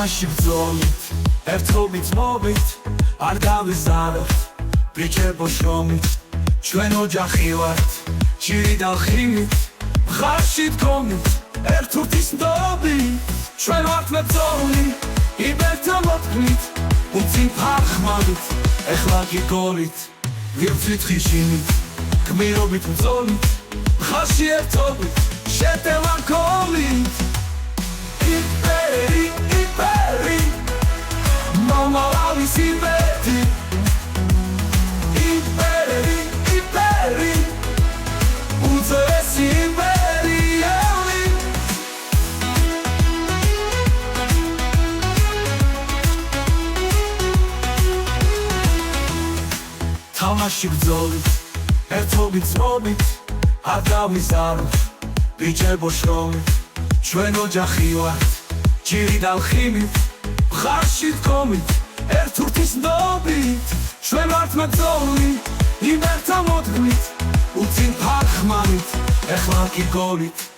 თამაში ბრძოლით, ერთობით მობით, არ გავიზარებთ ბრიჩებო შრომით, ჩვენ ოჯახი ვართ, ჭირი და ხიმით, მხარში დგომით, ერთურთის ნდობით, ჩვენ ვართ მებრძოლი, იბერთა მოთქმით, უცინ ფარხმავით, ეხლა კი გოლით, ვივცვით ხიშინით, გმირობით ბრძოლით, მხარში ერთობით, შეტევა გოლით. იპერი, იპერი, მომავალის იმედი. იპერი, იპერი, უძველესი იმპერიელი. თამაში ბრძოლით, ერთობით ზრობით, არ გავიზაროთ ბრიჩებო შრომით, ჩვენ ოჯახი ვართ, ჭირი და ხიმით, მხარში დგომით, ერთურთის ნდობით, ჩვენ ვართ მებრძოლი, იბერთა მოთქმით, უცინ ფარხმავით, ეხლა კი გოლით.